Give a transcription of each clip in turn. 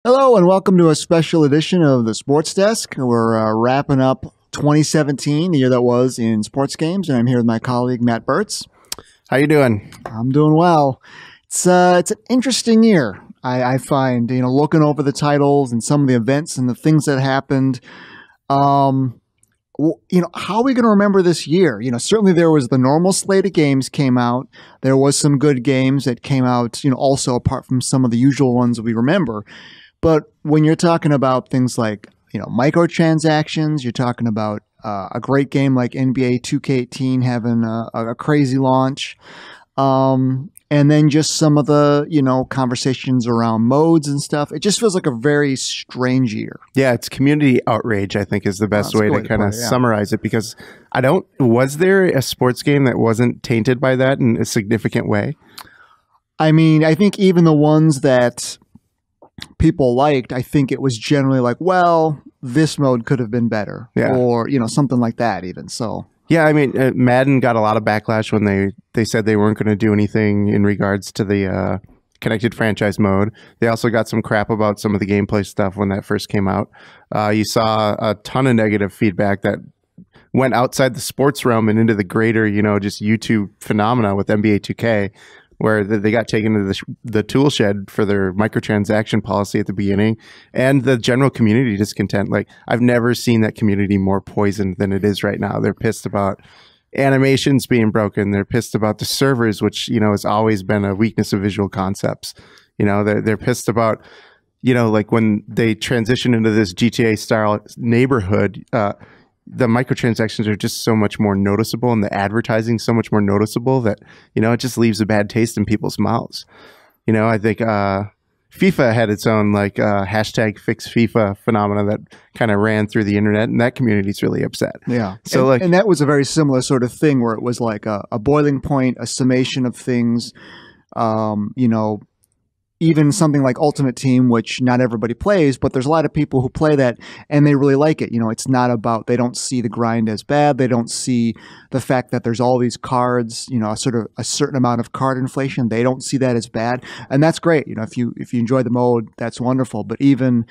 Hello and welcome to a special edition of the Sports Desk. We're wrapping up 2017, the year that was in sports games, and I'm here with my colleague Matt Bertz. How you doing? I'm doing well. It's an interesting year. I find looking over the titles and some of the events and the things that happened. How are we going to remember this year? Certainly there was the normal slate of games came out. There was some good games that came out. Also apart from some of the usual ones that we remember. But when you're talking about things like, microtransactions, you're talking about a great game like NBA 2K18 having a crazy launch. And then just some of the, conversations around modes and stuff. It just feels like a very strange year. Yeah, it's community outrage, I think, is the best way to kind of summarize it, because was there a sports game that wasn't tainted by that in a significant way? I mean, I think even the ones that people liked, I think it was generally like, well, this mode could have been better, or something like that even. So yeah, I mean, Madden got a lot of backlash when they said they weren't going to do anything in regards to the connected franchise mode. They also got some crap about some of the gameplay stuff when that first came out. You saw a ton of negative feedback that went outside the sports realm and into the greater, just YouTube phenomena with NBA 2K, where they got taken to the tool shed for their microtransaction policy at the beginning, and the general community discontent. Like, I've never seen that community more poisoned than it is right now. They're pissed about animations being broken. They're pissed about the servers, which, has always been a weakness of visual concepts. They're pissed about, like when they transition into this GTA style neighborhood, the microtransactions are just so much more noticeable, and the advertising so much more noticeable that, it just leaves a bad taste in people's mouths. I think FIFA had its own hashtag fix FIFA phenomena that kind of ran through the internet, and that community's really upset. Yeah. So and that was a very similar sort of thing where it was like a boiling point, a summation of things, even something like Ultimate Team, which not everybody plays, but there's a lot of people who play that and they really like it. It's not about, they don't see the grind as bad. They don't see the fact that there's all these cards, sort of a certain amount of card inflation. They don't see that as bad. And that's great. If you enjoy the mode, that's wonderful. But even,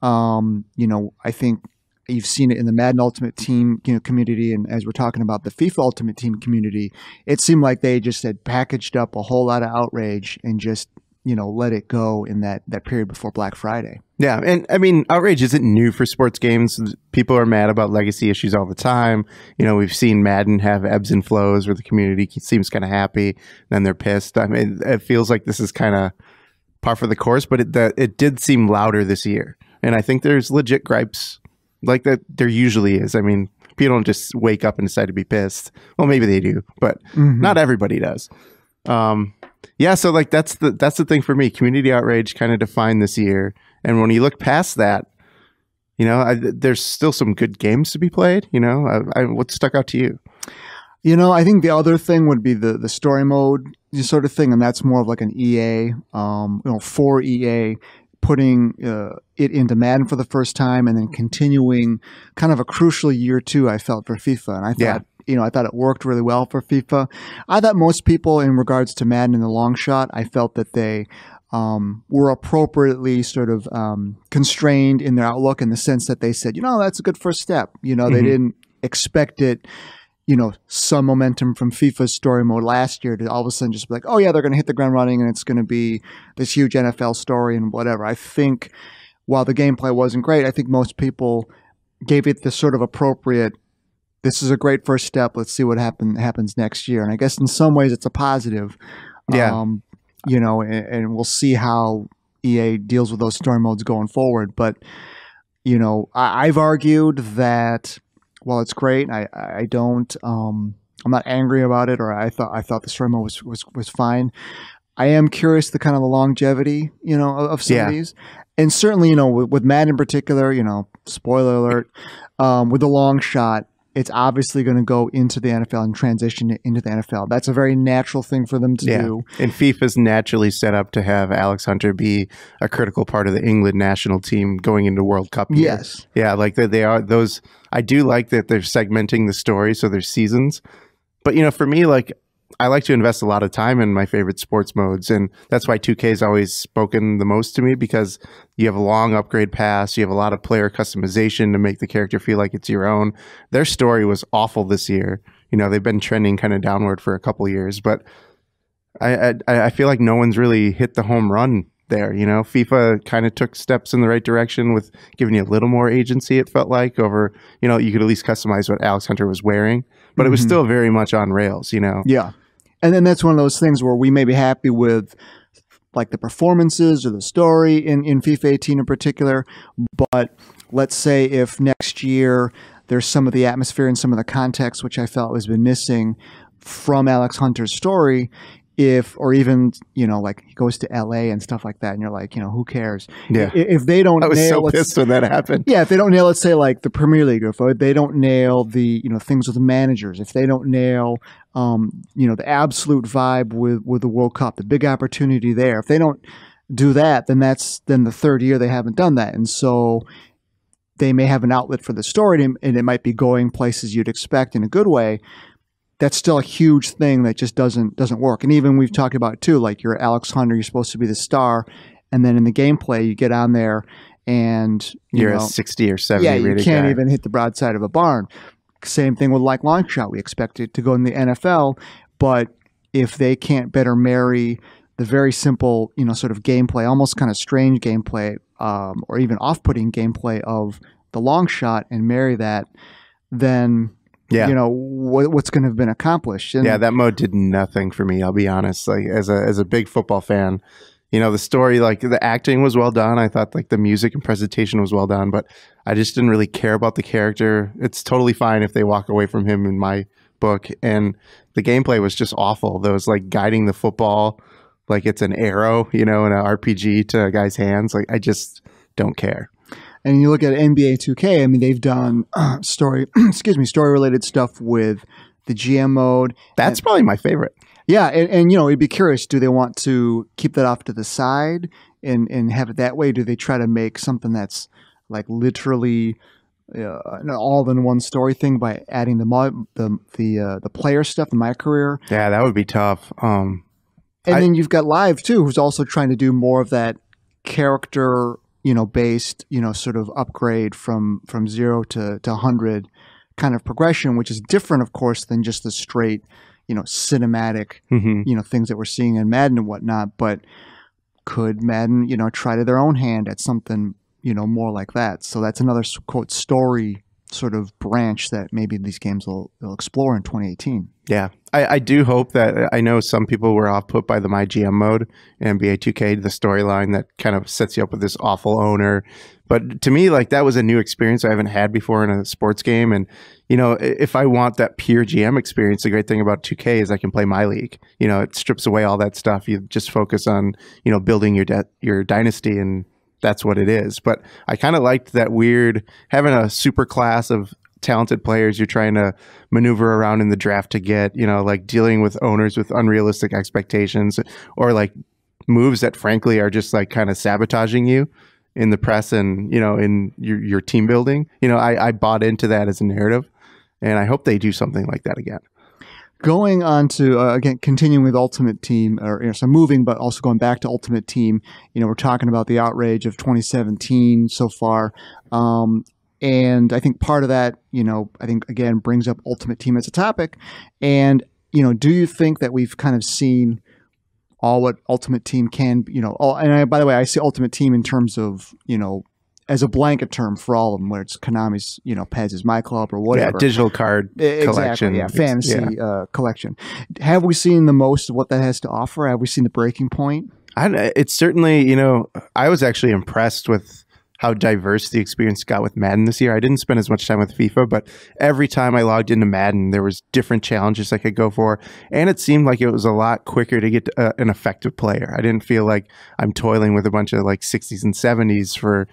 I think you've seen it in the Madden Ultimate Team, community. And as we're talking about the FIFA Ultimate Team community, it seemed like they just had packaged up a whole lot of outrage and just, let it go in that period before Black Friday. Yeah. And I mean, outrage isn't new for sports games. People are mad about legacy issues all the time. We've seen Madden have ebbs and flows where the community seems kind of happy, then they're pissed. I mean, it feels like this is kind of par for the course, but it did seem louder this year. And I think there's legit gripes like that. There usually is. I mean, people don't just wake up and decide to be pissed. Well, maybe they do, but not everybody does. Yeah, so that's the thing for me. Community outrage kind of defined this year, and when you look past that, there's still some good games to be played. What stuck out to you? I think the other thing would be the story mode sort of thing, and that's more of like an EA, for EA putting it into Madden for the first time, and then continuing kind of a crucial year too, I felt, for FIFA, and I thought. I thought it worked really well for FIFA. I thought most people, in regards to Madden in the long shot, I felt that they were appropriately sort of constrained in their outlook, in the sense that they said, that's a good first step. They didn't expect it, some momentum from FIFA's story mode last year to all of a sudden just be like, oh yeah, they're going to hit the ground running and it's going to be this huge NFL story and whatever. I think while the gameplay wasn't great, I think most people gave it the sort of appropriate, this is a great first step. Let's see what happens next year. And I guess in some ways it's a positive. Yeah. And we'll see how EA deals with those story modes going forward. But, I've argued that while it's great, I don't, I'm not angry about it, or I thought the story mode was fine. I am curious the kind of the longevity, of some of these. And certainly, with Madden in particular, spoiler alert, with the long shot, it's obviously going to go into the NFL and transition into the NFL. That's a very natural thing for them to do. And FIFA's naturally set up to have Alex Hunter be a critical part of the England national team going into World Cup year. Yes. Yeah, like they are those. I do like that they're segmenting the story so there's seasons. But, for me, like, I like to invest a lot of time in my favorite sports modes, and that's why 2K has always spoken the most to me, because you have a long upgrade pass, you have a lot of player customization to make the character feel like it's your own. Their story was awful this year. You know, they've been trending kind of downward for a couple of years, but I feel like no one's really hit the home run there. You know, FIFA kind of took steps in the right direction with giving you a little more agency, it felt like, over, you know, you could at least customize what Alex Hunter was wearing, but it was still very much on rails, you know? Yeah. And then that's one of those things where we may be happy with like the performances or the story in FIFA 18 in particular, but let's say if next year there's some of the atmosphere and some of the context, which I felt has been missing from Alex Hunter's story, or even, you know, like he goes to LA and stuff like that, and you're like, you know, who cares? Yeah. If they don't I was nail, so pissed when that happened. Yeah, if they don't nail, let's say, like the Premier League, or if they don't nail the, you know, things with the managers, if they don't nail, you know, the absolute vibe with the World Cup, the big opportunity there, if they don't do that, then then the third year they haven't done that. And so they may have an outlet for the story, and it might be going places you'd expect in a good way. That's still a huge thing that just doesn't work. And even we've talked about it too, like you're Alex Hunter, you're supposed to be the star, and then in the gameplay you get on there and you're a 60 or 70 you rated can't guy. even hit the broadside of a barn. Same thing with like long shot. We expect it to go in the NFL, but if they can't better marry the very simple, you know, sort of gameplay, almost kind of strange gameplay, or even off-putting gameplay of the long shot, and marry that, then you know, what's going to have been accomplished. And that mode did nothing for me, I'll be honest. Like, as a big football fan, you know, the story, like the acting was well done. I thought like the music and presentation was well done, but I just didn't really care about the character. It's totally fine if they walk away from him in my book. And the gameplay was just awful. Those like guiding the football like it's an arrow, you know, in an RPG to a guy's hands. Like, I just don't care. And you look at NBA 2K, I mean, they've done story related stuff with the GM mode. That's probably my favorite. Yeah, and you know, it'd be curious, do they want to keep that off to the side and have it that way? Do they try to make something that's like literally an all-in-one story thing by adding the player stuff, the My Career? Yeah, that would be tough. And then you've got Live too, who's also trying to do more of that character, you know, based, you know, sort of upgrade from 0 to 100 kind of progression, which is different, of course, than just the straight, you know, cinematic, you know, things that we're seeing in Madden and whatnot. But could Madden, you know, try to their own hand at something, you know, more like that? So that's another, quote, story sort of branch that maybe these games will explore in 2018. Yeah, I do hope that. I know some people were off put by the My GM mode in NBA 2K, the storyline that kind of sets you up with this awful owner. But to me, like, that was a new experience I haven't had before in a sports game. And, you know, if I want that pure GM experience, the great thing about 2K is I can play my league. You know, it strips away all that stuff. You just focus on, you know, building your dynasty, and that's what it is. But I kind of liked that weird, having a super class of talented players you're trying to maneuver around in the draft to get, you know, like dealing with owners with unrealistic expectations, or like moves that frankly are just like kind of sabotaging you in the press and, you know, in your team building. You know, I bought into that as a narrative, and I hope they do something like that again. Going on to, again, continuing with Ultimate Team, or, you know, so moving, but also going back to Ultimate Team, you know, we're talking about the outrage of 2017 so far. And I think part of that, you know, I think, again, brings up Ultimate Team as a topic. And, you know, do you think that we've kind of seen all what Ultimate Team can, you know, by the way, I see Ultimate Team in terms of, you know, as a blanket term for all of them, where it's Konami's, you know, Pez is My Club or whatever. Yeah, digital card collection. Yeah, fantasy collection. Have we seen the most of what that has to offer? Have we seen the breaking point? It's certainly, you know, I was actually impressed with how diverse the experience got with Madden this year. I didn't spend as much time with FIFA, but every time I logged into Madden, there was different challenges I could go for. And it seemed like it was a lot quicker to get an effective player. I didn't feel like I'm toiling with a bunch of like 60s and 70s for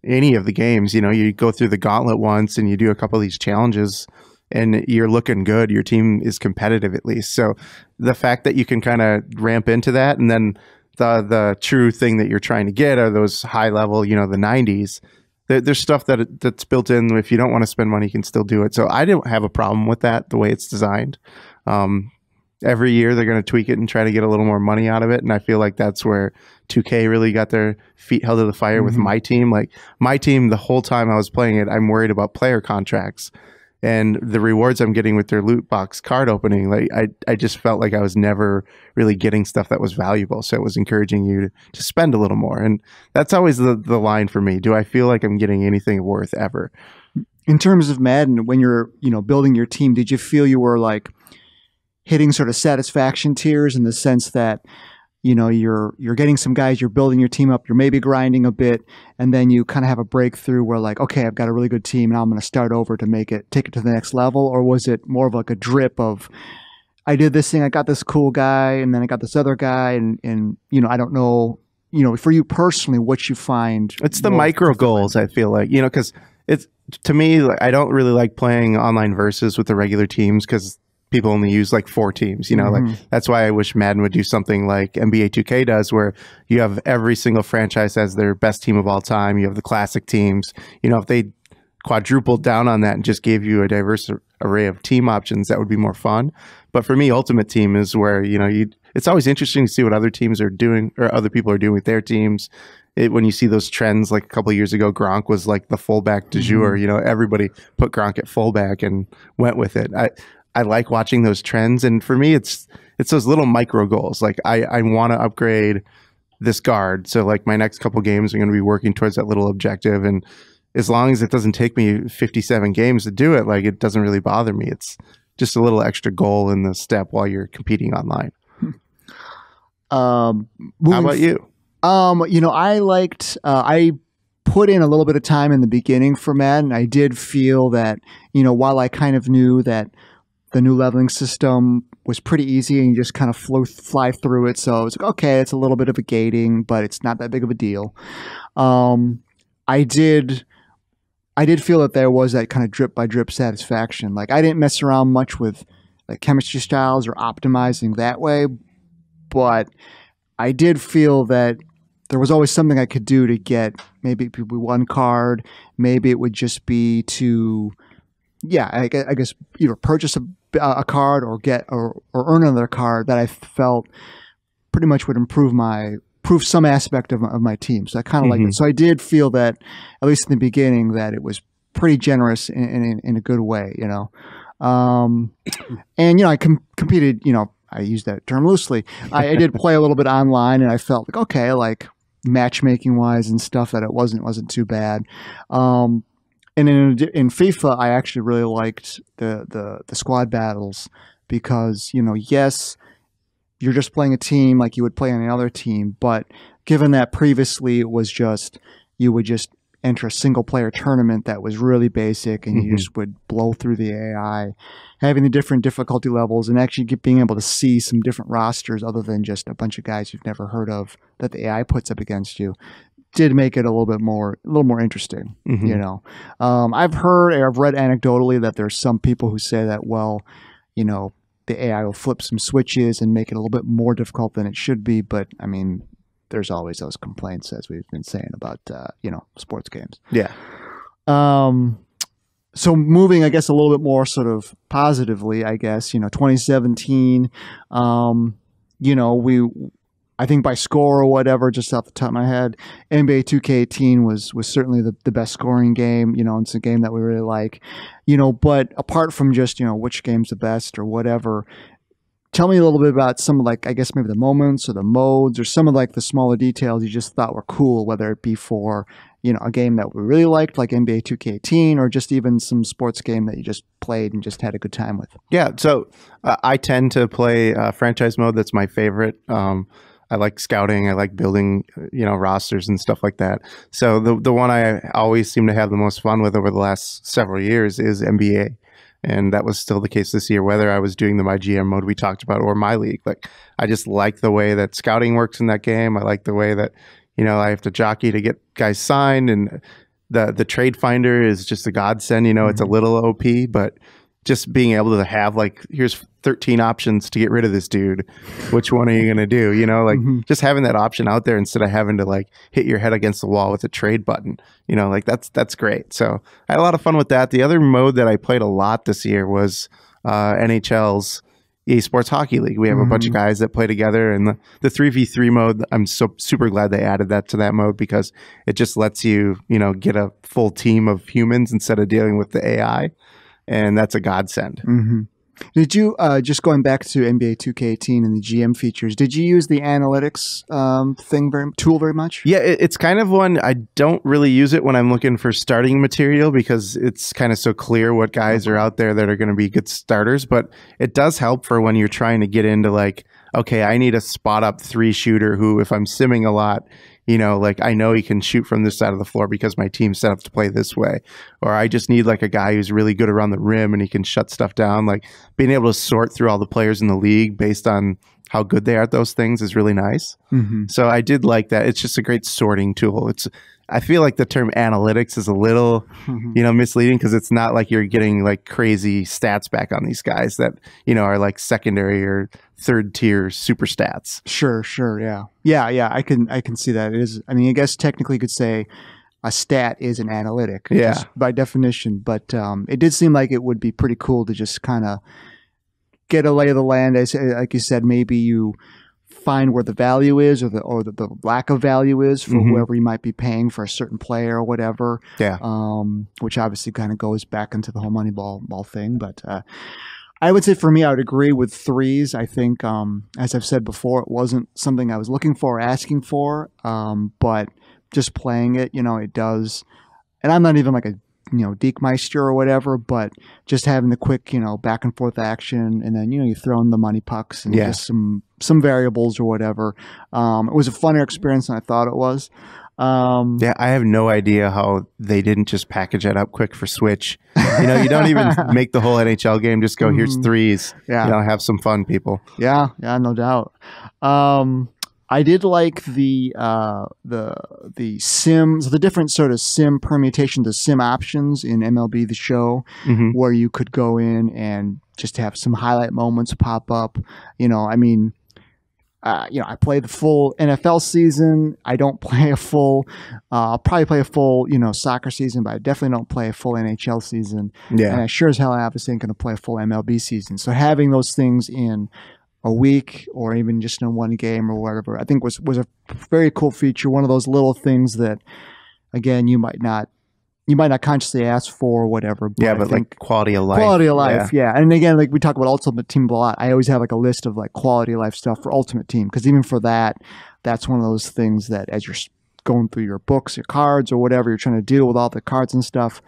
any of the games. You know, you go through the gauntlet once and you do a couple of these challenges and you're looking good. Your team is competitive at least. So the fact that you can kind of ramp into that, and then the true thing that you're trying to get are those high level, you know, the 90s. There's stuff that's built in. If you don't want to spend money, you can still do it. So I don't have a problem with that, the way it's designed. And every year they're going to tweak it and try to get a little more money out of it. And I feel like that's where 2K really got their feet held to the fire with my team. Like my team, the whole time I was playing it, I'm worried about player contracts and the rewards I'm getting with their loot box card opening. Like I just felt like I was never really getting stuff that was valuable. So it was encouraging you to spend a little more. And that's always the line for me. Do I feel like I'm getting anything worth ever? In terms of Madden, when you're, building your team, did you feel you were like hitting sort of satisfaction tiers in the sense that, you're getting some guys, you're building your team up, you're maybe grinding a bit, and then you kind of have a breakthrough where like, okay, I've got a really good team, now I'm going to start over to take it to the next level? Or was it more of like a drip of, I did this thing, I got this cool guy, and then I got this other guy, and I don't know, for you personally, what you find? It's the micro goals, I feel like, because it's, to me, like, I don't really like playing online versus with the regular teams because people only use like 4 teams, like that's why I wish Madden would do something like NBA 2K does, where you have every single franchise as their best team of all time. You have the classic teams. If they quadrupled down on that and just gave you a diverse array of team options, that would be more fun. But for me, Ultimate Team is where, it's always interesting to see what other teams are doing or other people are doing with their teams. When you see those trends, like a couple of years ago, Gronk was like the fullback du jour. Everybody put Gronk at fullback and went with it. I like watching those trends, and for me, it's those little micro goals. Like I want to upgrade this guard, so like my next couple games are going to be working towards that little objective. And as long as it doesn't take me 57 games to do it, like it doesn't really bother me. It's just a little extra goal in the step while you're competing online. How about you? I liked. I put in a little bit of time in the beginning for Madden. I did feel that while I kind of knew that the new leveling system was pretty easy and you just kind of fly through it. So it's like, okay, it's a little bit of a gating, but it's not that big of a deal. I did feel that there was that kind of drip by drip satisfaction. Like I didn't mess around much with like chemistry styles or optimizing that way, but I did feel that there was always something I could do to get maybe one card. Maybe it would just be to, I guess either purchase a card or get or earn another card that I felt pretty much would improve some aspect of my team. So I kind of liked it. So I did feel that, at least in the beginning, that it was pretty generous in a good way, and I competed, I use that term loosely. I did play a little bit online, and I felt like, okay, like matchmaking wise and stuff, that it wasn't too bad. And in FIFA, I actually really liked the squad battles because, yes, you're just playing a team like you would play on another team, but given that previously it was just, you would just enter a single player tournament that was really basic and you just would blow through the AI, having the different difficulty levels and actually being able to see some different rosters other than just a bunch of guys you've never heard of that the AI puts up against you, did make it a little more interesting. I've read anecdotally that there's some people who say that, well, the AI will flip some switches and make it a little bit more difficult than it should be. But I mean, there's always those complaints, as we've been saying about, sports games. Yeah. So moving, I guess, a little bit more sort of positively, I guess, 2017, I think by score or whatever, just off the top of my head, NBA 2K18 was certainly the best scoring game. It's a game that we really like. But apart from just, which game's the best or whatever, tell me a little bit about some of, like, I guess maybe the moments or the modes or some of like the smaller details you just thought were cool, whether it be for, a game that we really liked, like NBA 2K18, or just even some sports game that you just played and just had a good time with. Yeah. So I tend to play franchise mode. That's my favorite. I like scouting. I like building, rosters and stuff like that. So the one I always seem to have the most fun with over the last several years is NBA. And that was still the case this year, whether I was doing the My GM mode we talked about or My League. Like, I just like the way that scouting works in that game. I like the way that, I have to jockey to get guys signed, and the trade finder is just a godsend. It's a little OP, but just being able to have, like, here's 13 options to get rid of this dude. Which one are you going to do? Just having that option out there instead of having to, like, hit your head against the wall with a trade button, that's great. So I had a lot of fun with that. The other mode that I played a lot this year was NHL's, EA Sports Hockey League. We have a bunch of guys that play together, and the 3v3 mode, I'm so super glad they added that to that mode because it just lets you, get a full team of humans instead of dealing with the AI, and that's a godsend. Did you, just going back to NBA 2K18 and the GM features, did you use the analytics tool very much? Yeah, it's kind of one, I don't really use it when I'm looking for starting material because it's kind of so clear what guys are out there that are going to be good starters, but it does help for when you're trying to get into like, okay, I need a spot up 3 shooter who, if I'm simming a lot, I know he can shoot from this side of the floor because my team's set up to play this way. Or I just need like a guy who's really good around the rim and he can shut stuff down. Like being able to sort through all the players in the league based on how good they are at those things is really nice. So I did like that. It's just a great sorting tool. I feel like the term analytics is a little, misleading because it's not like you're getting like crazy stats back on these guys that, are like secondary or third tier super stats. Sure. Yeah. I can see that. It is. I mean, I guess technically you could say a stat is an analytic, just by definition. But it did seem like it would be pretty cool to just kind of get a lay of the land. Like you said, maybe you find where the value is or the lack of value is for whoever you might be paying for a certain player or whatever. Yeah. Which obviously kind of goes back into the whole Moneyball thing. But I would say for me, I would agree with threes. I think, as I've said before, it wasn't something I was looking for or asking for. But just playing it, it does. And I'm not even like a Deekmeister or whatever, but just having the quick, back and forth action, and then you throw in the money pucks and just some variables or whatever. It was a funner experience than I thought it was. I have no idea how they didn't just package that up quick for Switch. You don't even make the whole NHL game. Just go, here's threes. Yeah, have some fun, people. Yeah, no doubt. I did like the sims, the different sort of sim permutations, the sim options in MLB The Show, where you could go in and just have some highlight moments pop up. I play the full NFL season. I don't play a full, I'll probably play a full, soccer season, but I definitely don't play a full NHL season. Yeah. And I sure as hell obviously ain't going to play a full MLB season. So having those things in a week or even just in one game or whatever, I think was a very cool feature. One of those little things that, again, you might not consciously ask for or whatever. But but like quality of life. Quality of life, yeah. And again, like we talk about Ultimate Team a lot, I always have like a list of like quality of life stuff for Ultimate Team, because even for that, that's one of those things that as you're going through your books, your cards, or whatever you're trying to deal with all the cards and stuff,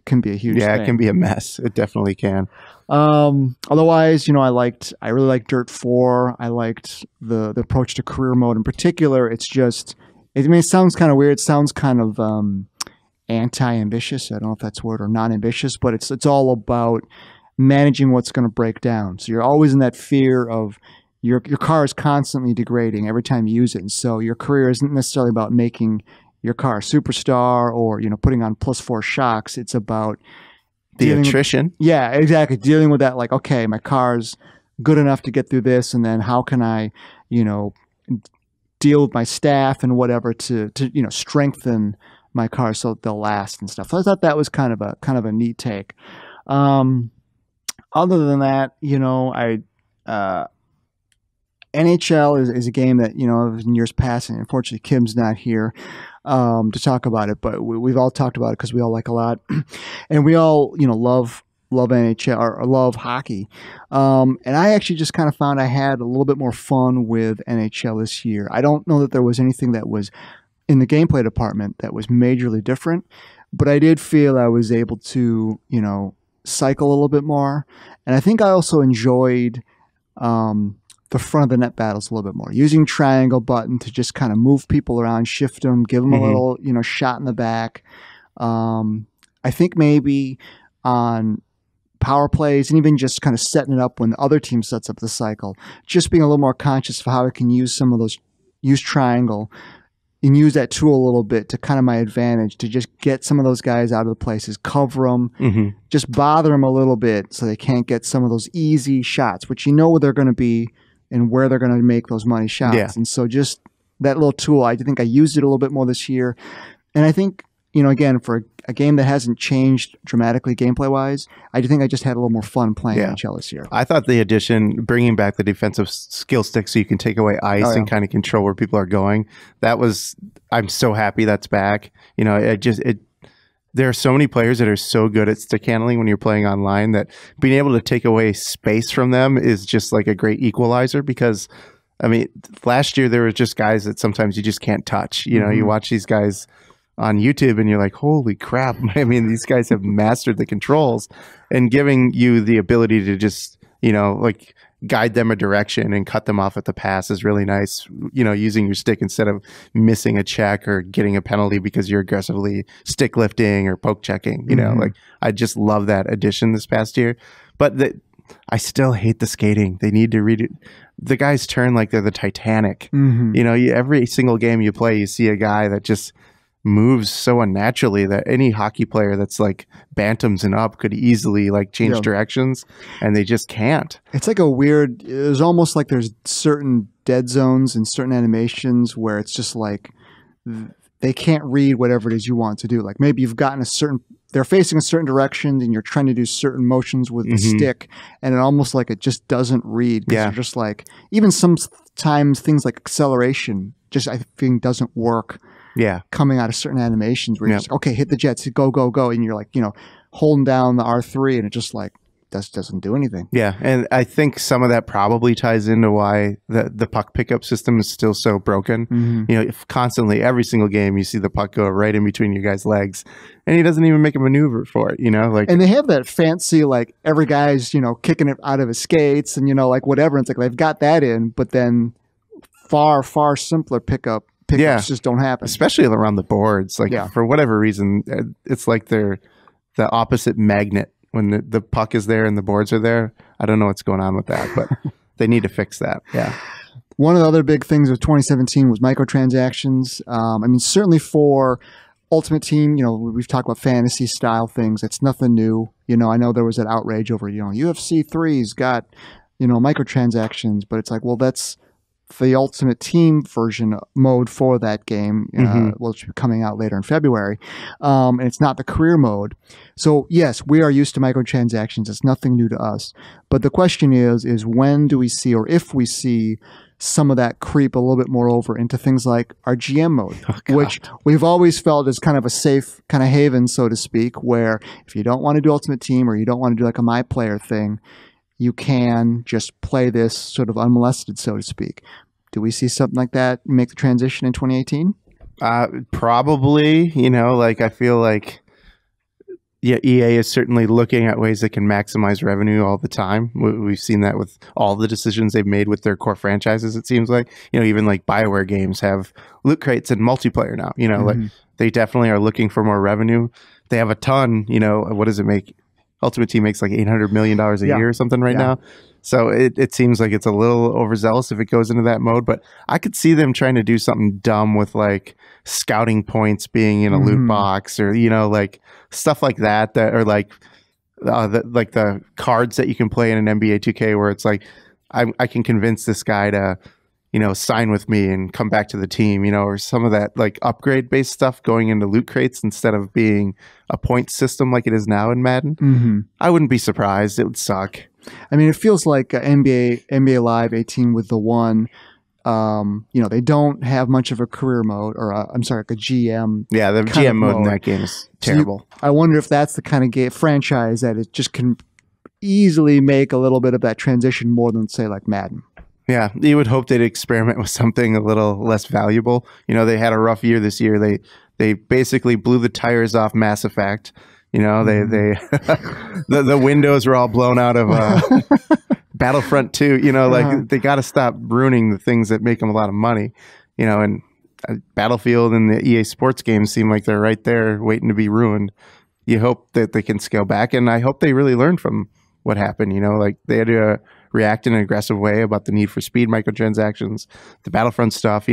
can be a huge thing. It can be a mess. It definitely can. Otherwise, I really liked Dirt 4. I liked the approach to career mode in particular. It sounds kind of weird. It sounds kind of anti-ambitious. I don't know if that's a word, or non-ambitious, but it's all about managing what's going to break down. So you're always in that fear of your car is constantly degrading every time you use it. And so your career isn't necessarily about making your car a superstar or, putting on +4 shocks. It's about the attrition. Yeah, exactly. Dealing with that, like, okay, my car's good enough to get through this, and then how can I, deal with my staff and whatever to strengthen my car so they'll last and stuff. So I thought that was kind of a neat take. Other than that, NHL is a game that, in years past, and unfortunately Kim's not here to talk about it, but we've all talked about it because we all like a lot. And we all, love NHL or love hockey. And I actually just kind of found I had a little bit more fun with NHL this year. I don't know that there was anything that was in the gameplay department that was majorly different, but I did feel I was able to, cycle a little bit more. And I think I also enjoyed the front of the net battles a little bit more, using triangle button to just kind of move people around, shift them, give them a little, shot in the back. I think maybe on power plays and even just kind of setting it up when the other team sets up the cycle, just being a little more conscious of how I can use use triangle and use that tool a little bit to kind of my advantage to just get some of those guys out of the places, cover them, just bother them a little bit so they can't get some of those easy shots, which where they're going to be and where they're going to make those money shots. Yeah. And so just that little tool, I think I used it a little bit more this year. And I think, again, for a game that hasn't changed dramatically gameplay wise, I do think I just had a little more fun playing NHL this year. I thought the addition, bringing back the defensive skill stick so you can take away ice and kind of control where people are going, I'm so happy that's back. There are so many players that are so good at stick handling when you're playing online that being able to take away space from them is just like a great equalizer, because I mean, last year there were just guys that sometimes you just can't touch. You watch these guys on YouTube and you're like, holy crap. I mean, these guys have mastered the controls, and giving you the ability to just, like guide them a direction and cut them off at the pass is really nice, using your stick instead of missing a check or getting a penalty because you're aggressively stick lifting or poke checking, like I just love that addition this past year. But I still hate the skating. They need to read it. The guys turn like they're the Titanic. Every single game you play, you see a guy that just moves so unnaturally that any hockey player that's like bantams and up could easily like change directions, and they just can't. It's like it's almost like there's certain dead zones and certain animations where it's just like they can't read whatever it is you want to do. Like maybe you've gotten they're facing a certain direction and you're trying to do certain motions with the stick, and it almost like it just doesn't read. You're just like, even sometimes things like acceleration just, I think, doesn't work. Coming out of certain animations where you're just, okay, hit the jets, go, go, go. And you're like, holding down the R3 and it just like, doesn't do anything. Yeah, and I think some of that probably ties into why the puck pickup system is still so broken. If constantly, every single game, you see the puck go right in between your guy's legs, and he doesn't even make a maneuver for it. And they have that fancy, like every guy's kicking it out of his skates and like whatever. And it's like they've got that in, but then far simpler pickups just don't happen, especially around the boards. Like for whatever reason, it's like they're the opposite magnet when the puck is there and the boards are there. I don't know what's going on with that, but they need to fix that. One of the other big things of 2017 was microtransactions. I mean, certainly for Ultimate Team, we've talked about fantasy style things. It's nothing new. I know there was that outrage over, UFC 3's got, microtransactions, but it's like, well, that's the Ultimate Team version mode for that game, which will be coming out later in February. And it's not the career mode. So yes, we are used to microtransactions. It's nothing new to us. But the question is when do we see, or if we see, some of that creep a little bit more over into things like our GM mode, which we've always felt is kind of a safe kind of haven, so to speak, where if you don't want to do Ultimate Team or you don't want to do like a My Player thing, you can just play this sort of unmolested, so to speak. Do we see something like that make the transition in 2018? Probably, I feel like, EA is certainly looking at ways that can maximize revenue all the time. We've seen that with all the decisions they've made with their core franchises, it seems like. Even like BioWare games have loot crates and multiplayer now. Like they definitely are looking for more revenue. They have a ton, what does it make? Ultimate Team makes like $800 million a year or something right now. So it seems like it's a little overzealous if it goes into that mode, but I could see them trying to do something dumb with like scouting points being in a loot box, or, like stuff like that, or like the cards that you can play in an NBA 2K where it's like, I can convince this guy to, sign with me and come back to the team, or some of that like upgrade based stuff going into loot crates instead of being a point system like it is now in Madden. I wouldn't be surprised. It would suck. I mean, it feels like NBA Live 18 with the one, they don't have much of a career mode, or I'm sorry, like a GM. Yeah, the GM mode in that game is terrible. So I wonder if that's the kind of game franchise that it just can easily make a little bit of that transition more than, say, like Madden. Yeah, you would hope they'd experiment with something a little less valuable. They had a rough year this year. They basically blew the tires off Mass Effect. They the windows were all blown out of Battlefront 2. Like they got to stop ruining the things that make them a lot of money. And Battlefield and the EA Sports games seem like they're right there waiting to be ruined. You hope that they can scale back, and I hope they really learned from what happened. Like they had to react in an aggressive way about the need for speed microtransactions, the Battlefront stuff.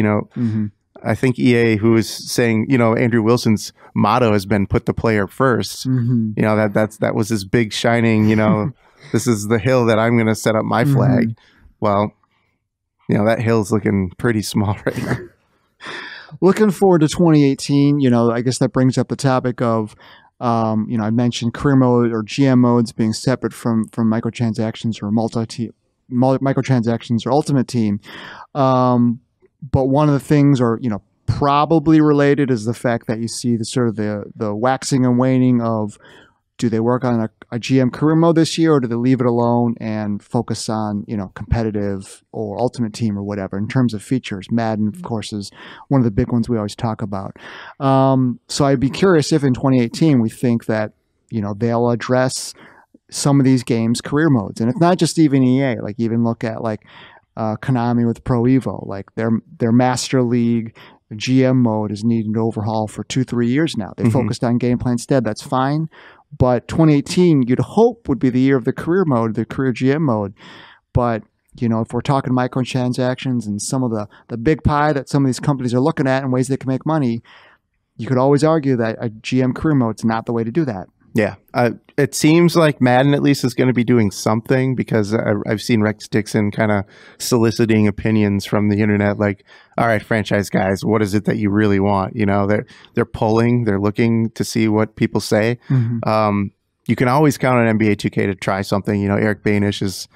I think EA, who is saying, Andrew Wilson's motto has been put the player first. That was his big shining, this is the hill that I'm going to set up my flag. Well, that hill's looking pretty small right now. looking forward to 2018, I guess that brings up the topic of, I mentioned career mode or GM modes being separate from microtransactions or microtransactions or ultimate team. But one of the things, or, probably related, is the fact that you see the sort of the waxing and waning of, do they work on a GM career mode this year, or do they leave it alone and focus on, competitive or ultimate team or whatever? In terms of features, Madden, of course, is one of the big ones we always talk about. So I'd be curious if in 2018 we think that, they'll address some of these games career modes. And it's not just even EA, like even look at like Konami with Pro Evo, like their Master League GM mode is needing to overhaul for 2-3 years now. They focused on gameplay instead. That's fine. But 2018, you'd hope, would be the year of the career mode, the career GM mode. But, if we're talking microtransactions and some of the big pie that some of these companies are looking at and ways they can make money, you could always argue that a GM career mode is not the way to do that. Yeah. It seems like Madden at least is going to be doing something, because I've seen Rex Dixon kind of soliciting opinions from the internet, like, all right, franchise guys, what is it that you really want? They're polling, they're looking to see what people say. You can always count on NBA 2K to try something. Eric Banish is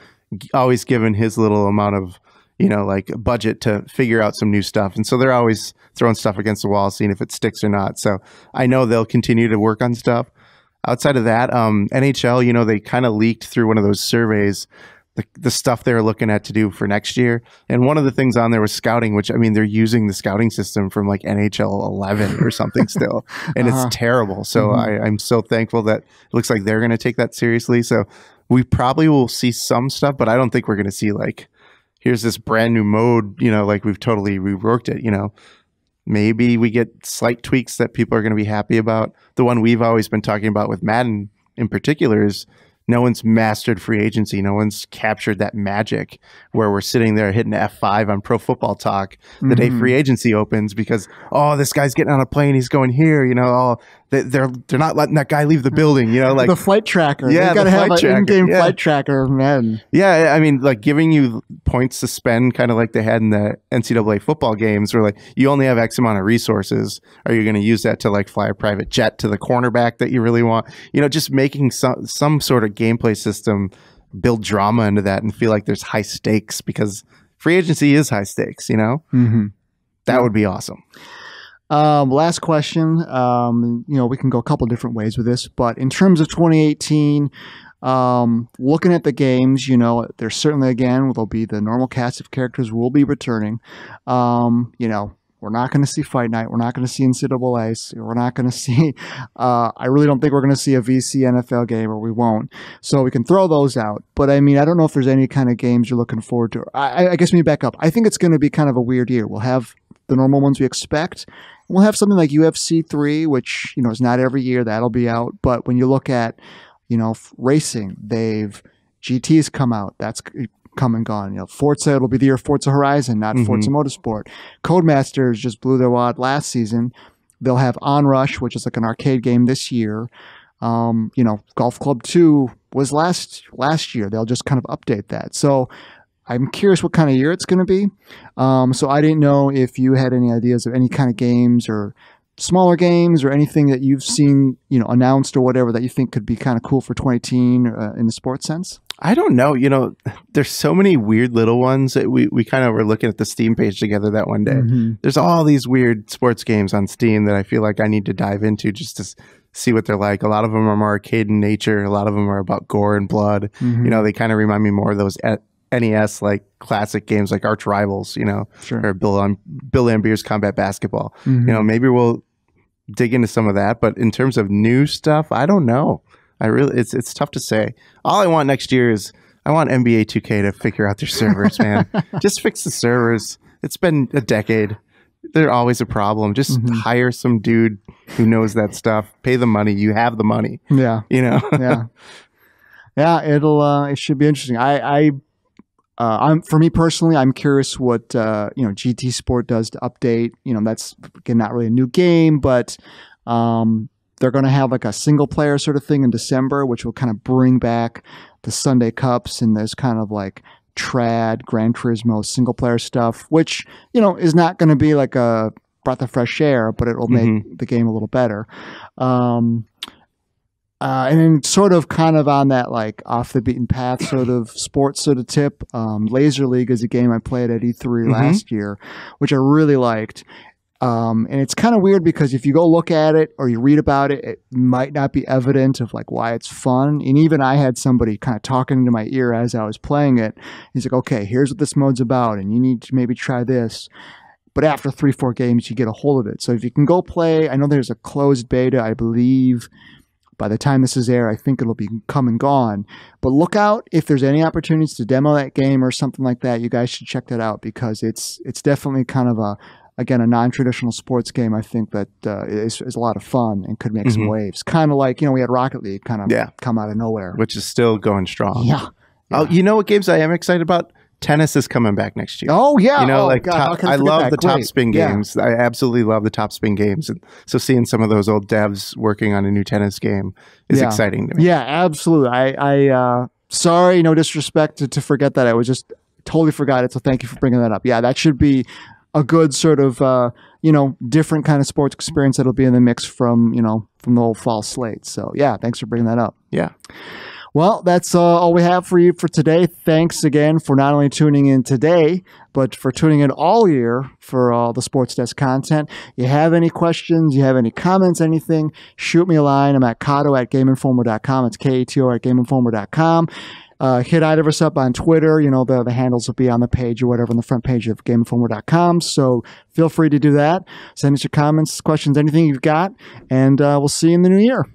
always given his little amount of, like budget to figure out some new stuff. And so they're always throwing stuff against the wall, seeing if it sticks or not. So I know they'll continue to work on stuff. Outside of that, NHL, they kind of leaked through one of those surveys the stuff they were looking at to do for next year. And one of the things on there was scouting, which, they're using the scouting system from like NHL 11 or something still. And it's terrible. So I'm so thankful that it looks like they're going to take that seriously. So we probably will see some stuff, but I don't think we're going to see like, here's this brand new mode, like we've totally reworked it, Maybe we get slight tweaks that people are going to be happy about. The one we've always been talking about with Madden in particular is no one's mastered free agency. No one's captured that magic where we're sitting there hitting F5 on Pro Football Talk the day free agency opens because, this guy's getting on a plane. He's going here, they're not letting that guy leave the building, like the flight tracker. Yeah, you got to have an in-game flight tracker, man. Yeah, like giving you points to spend, kind of like they had in the NCAA football games, where like you only have X amount of resources. Are you going to use that to like fly a private jet to the cornerback that you really want? Just making some sort of gameplay system, build drama into that, and feel like there's high stakes, because free agency is high stakes. That would be awesome. Last question. We can go a couple different ways with this, but in terms of 2018, looking at the games, there's certainly, again, there'll be the normal cast of characters will be returning. We're not going to see Fight Night. We're not going to see NCAA. We're not going to see, I really don't think we're going to see a VC NFL game, or we won't. So we can throw those out. But I don't know if there's any kind of games you're looking forward to. I guess let me back up. I think it's going to be kind of a weird year. We'll have the normal ones we expect. We'll have something like UFC 3, which, is not every year. That'll be out. But when you look at, racing, GT's come out. That's come and gone. Forza, it'll be the year of Forza Horizon, not Forza Motorsport. Codemasters just blew their wad last season. They'll have Onrush, which is like an arcade game this year. Golf Club 2 was last year. They'll just kind of update that. So I'm curious what kind of year it's going to be. So I didn't know if you had any ideas of any kind of games or smaller games or anything that you've seen, announced or whatever that you think could be kind of cool for 2018 in the sports sense. I don't know. There's so many weird little ones that we kind of were looking at the Steam page together that one day. There's all these weird sports games on Steam that I feel like I need to dive into just to see what they're like. A lot of them are more arcade in nature. A lot of them are about gore and blood. They kind of remind me more of those NES like classic games like Arch Rivals, Sure. or Bill Lambert's Combat Basketball. Maybe we'll dig into some of that. But in terms of new stuff, I don't know. It's tough to say. All I want next year is I want NBA 2K to figure out their servers, man. Just fix the servers. It's been a decade. They're always a problem. Just hire some dude who knows that stuff. Pay the money. You have the money. Yeah. Yeah. Yeah. It should be interesting. For me personally, I'm curious what GT Sport does to update. That's again not really a new game, but they're going to have like a single player sort of thing in December, which will kind of bring back the Sunday Cups and there's kind of like trad Gran Turismo single player stuff, which is not going to be like a breath of fresh air, but it will make the game a little better. And then sort of kind of on that like off the beaten path sort of sports sort of tip, Laser League is a game I played at E3 last year, which I really liked. And it's kind of weird because if you go look at it or you read about it, it might not be evident of like why it's fun. And even I had somebody kind of talking into my ear as I was playing it. He's like, okay, here's what this mode's about, and you need to maybe try this. But after 3-4 games, you get a hold of it. So if you can go play, I know there's a closed beta, I believe. By the time this is aired, I think it'll be come and gone. But look out if there's any opportunities to demo that game or something like that. You guys should check that out because it's definitely kind of a non-traditional sports game. I think that is a lot of fun and could make some waves. Kind of like, we had Rocket League kind of come out of nowhere. Which is still going strong. Yeah. Oh, you know what games I am excited about? Tennis is coming back next year. Oh, yeah. I love the top spin games. I absolutely love the top spin games. And so seeing some of those old devs working on a new tennis game is exciting to me. Yeah, absolutely. I sorry, no disrespect to forget that. I was just totally forgot it. So thank you for bringing that up. Yeah, that should be a good sort of, different kind of sports experience that'll be in the mix from the old fall slate. So yeah, thanks for bringing that up. Yeah. Well, that's all we have for you for today. Thanks again for not only tuning in today, but for tuning in all year for all the Sports Desk content. You have any questions, you have any comments, anything, shoot me a line. I'm at Kato at GameInformer.com. It's Kato at GameInformer.com. Hit either of us up on Twitter. The handles will be on the page or whatever on the front page of GameInformer.com. So feel free to do that. Send us your comments, questions, anything you've got, and we'll see you in the new year.